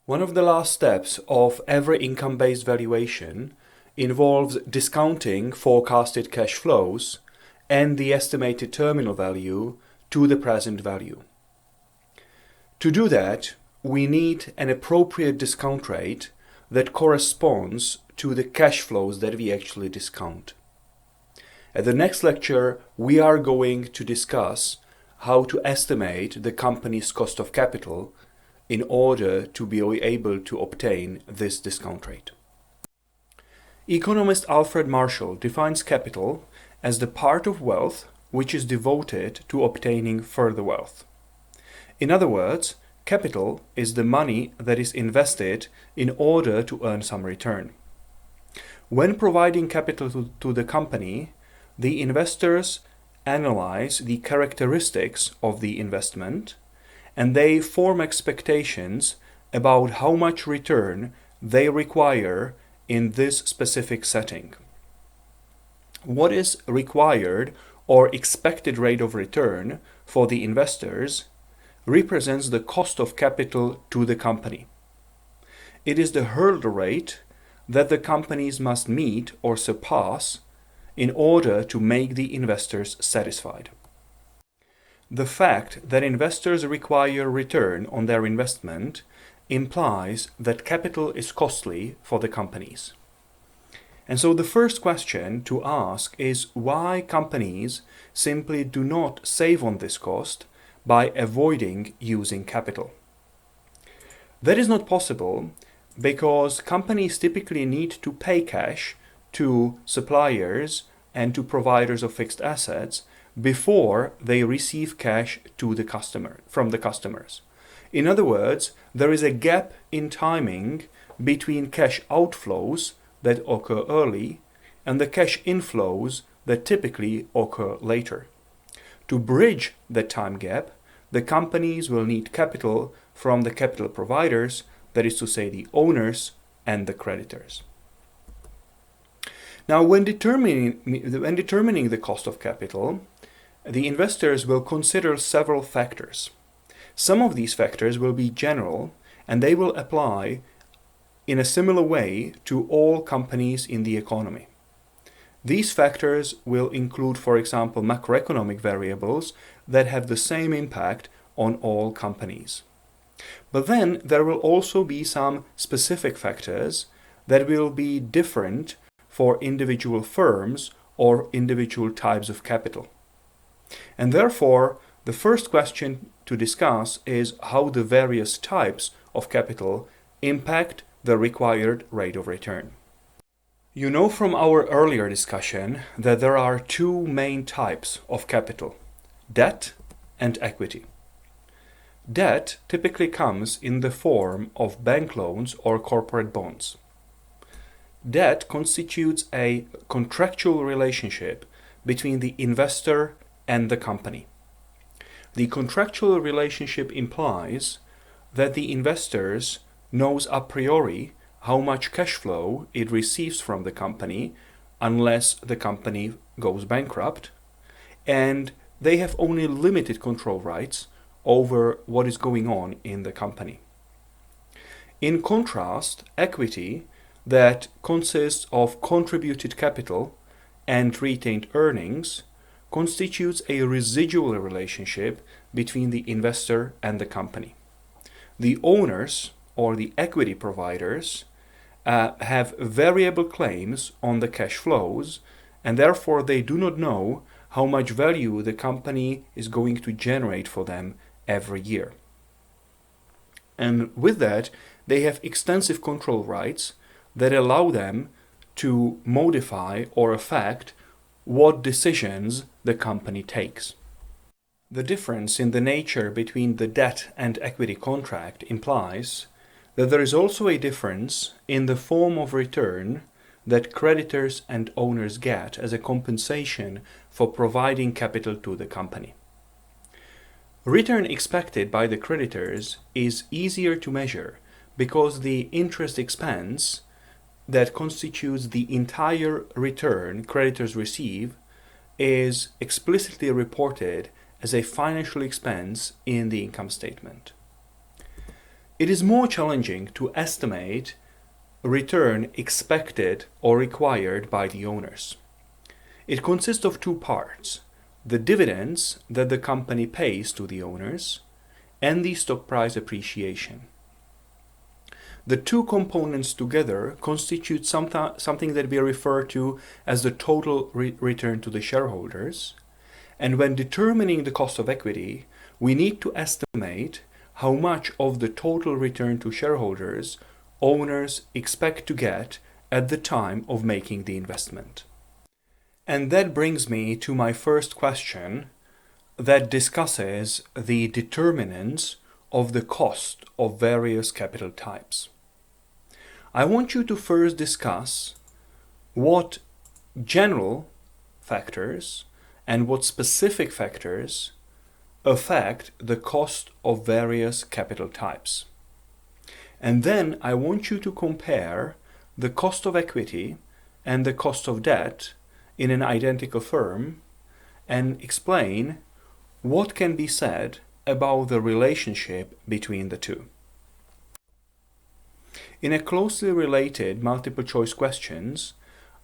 One of the last steps of every income-based valuation involves discounting forecasted cash flows and the estimated terminal value to the present value. To do that, we need an appropriate discount rate that corresponds to the cash flows that we actually discount. At the next lecture, we are going to discuss how to estimate the company's cost of capital in order to be able to obtain this discount rate. Economist Alfred Marshall defines capital as the part of wealth which is devoted to obtaining further wealth. In other words, capital is the money that is invested in order to earn some return. When providing capital to the company, the investors analyze the characteristics of the investment and they form expectations about how much return they require in this specific setting. What is required or expected rate of return for the investors represents the cost of capital to the company. It is the hurdle rate that the companies must meet or surpass in order to make the investors satisfied. The fact that investors require return on their investment implies that capital is costly for the companies. And so the first question to ask is why companies simply do not save on this cost by avoiding using capital. That is not possible because companies typically need to pay cash to suppliers and to providers of fixed assets before they receive cash from the customers. In other words, there is a gap in timing between cash outflows that occur early and the cash inflows that typically occur later. To bridge that time gap, the companies will need capital from the capital providers, that is to say the owners and the creditors. Now, when determining the cost of capital, the investors will consider several factors. Some of these factors will be general and they will apply in a similar way to all companies in the economy. These factors will include, for example, macroeconomic variables that have the same impact on all companies. But then there will also be some specific factors that will be different for individual firms or individual types of capital. And therefore, the first question to discuss is how the various types of capital impact the required rate of return. You know from our earlier discussion that there are two main types of capital, debt and equity. Debt typically comes in the form of bank loans or corporate bonds. Debt constitutes a contractual relationship between the investor and the company. The contractual relationship implies that the investors knows a priori how much cash flow it receives from the company unless the company goes bankrupt, and they have only limited control rights over what is going on in the company. In contrast, equity that consists of contributed capital and retained earnings constitutes a residual relationship between the investor and the company. The owners or the equity providers have variable claims on the cash flows, and therefore they do not know how much value the company is going to generate for them every year. And with that, they have extensive control rights that allow them to modify or affect what decisions the company takes. The difference in the nature between the debt and equity contract implies that there is also a difference in the form of return that creditors and owners get as a compensation for providing capital to the company. Return expected by the creditors is easier to measure because the interest expense that constitutes the entire return creditors receive is explicitly reported as a financial expense in the income statement. It is more challenging to estimate return expected or required by the owners. It consists of two parts: the dividends that the company pays to the owners and the stock price appreciation. The two components together constitute something that we refer to as the total return to the shareholders. And when determining the cost of equity, we need to estimate how much of the total return to shareholders owners expect to get at the time of making the investment. And that brings me to my first question that discusses the determinants of the cost of various capital types. I want you to first discuss what general factors and what specific factors affect the cost of various capital types. And then I want you to compare the cost of equity and the cost of debt in an identical firm and explain what can be said about the relationship between the two. In a closely related multiple choice questions,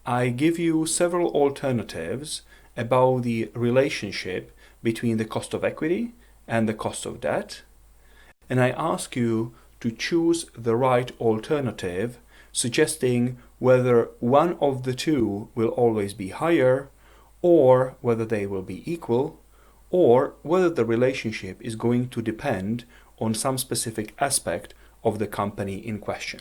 I give you several alternatives about the relationship between the cost of equity and the cost of debt, and I ask you to choose the right alternative, suggesting whether one of the two will always be higher, or whether they will be equal, or whether the relationship is going to depend on some specific aspect of the company in question.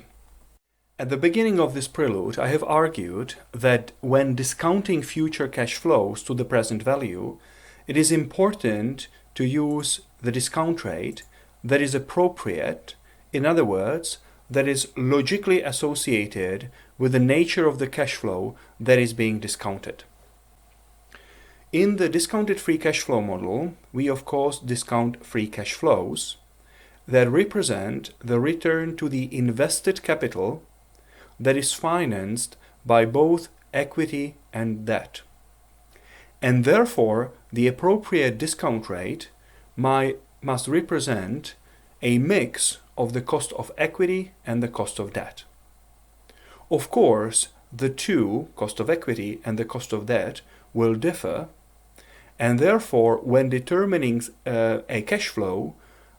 At the beginning of this prelude, I have argued that when discounting future cash flows to the present value, it is important to use the discount rate that is appropriate, in other words, that is logically associated with the nature of the cash flow that is being discounted. In the discounted free cash flow model, we of course discount free cash flows that represent the return to the invested capital that is financed by both equity and debt. And therefore, the appropriate discount rate must represent a mix of the cost of equity and the cost of debt. Of course, the two, cost of equity and the cost of debt, will differ, and therefore, when determining a cash flow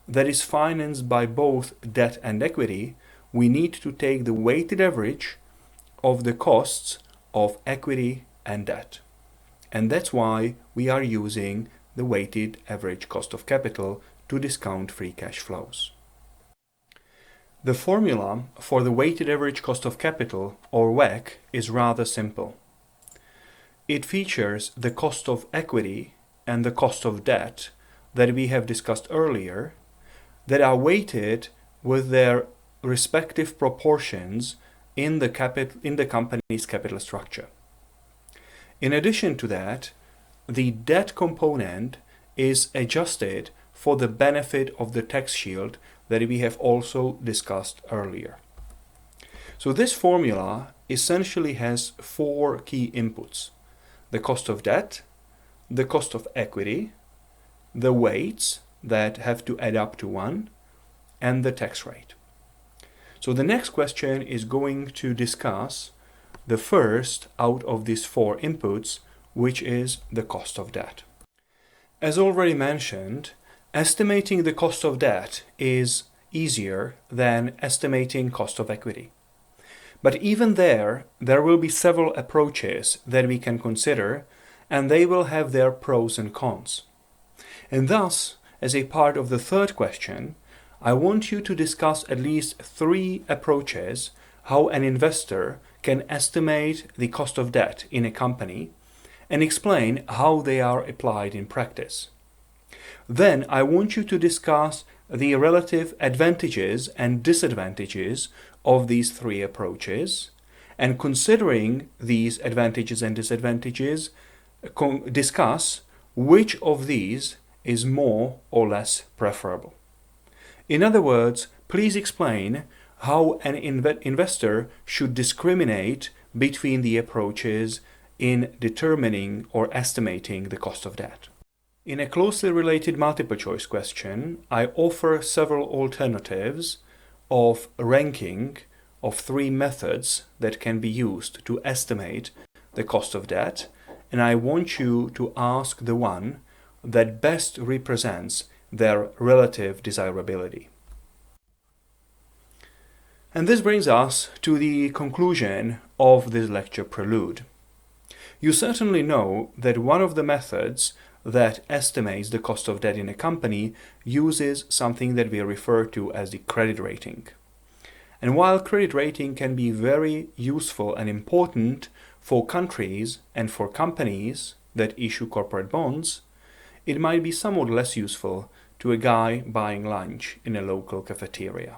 that is financed by both debt and equity, we need to take the weighted average of the costs of equity and debt. And that's why we are using the weighted average cost of capital to discount free cash flows. The formula for the weighted average cost of capital, or WACC, is rather simple. It features the cost of equity and the cost of debt that we have discussed earlier, that are weighted with their respective proportions in the company's capital structure. In addition to that, the debt component is adjusted for the benefit of the tax shield that we have also discussed earlier. So this formula essentially has four key inputs: the cost of debt, the cost of equity, the weights that have to add up to 1, and the tax rate. So the next question is going to discuss the first out of these four inputs, which is the cost of debt. As already mentioned, estimating the cost of debt is easier than estimating cost of equity. But even there will be several approaches that we can consider, and they will have their pros and cons. And thus, as a part of the third question, I want you to discuss at least 3 approaches how an investor can estimate the cost of debt in a company and explain how they are applied in practice. Then I want you to discuss the relative advantages and disadvantages of these 3 approaches, and considering these advantages and disadvantages, discuss which of these is more or less preferable. In other words, please explain how an investor should discriminate between the approaches in determining or estimating the cost of debt. In a closely related multiple choice question, I offer several alternatives of ranking of 3 methods that can be used to estimate the cost of debt, and I want you to ask the one that best represents their relative desirability. And this brings us to the conclusion of this lecture prelude. You certainly know that one of the methods that estimates the cost of debt in a company uses something that we refer to as the credit rating. And while credit rating can be very useful and important for countries and for companies that issue corporate bonds, it might be somewhat less useful to a guy buying lunch in a local cafeteria.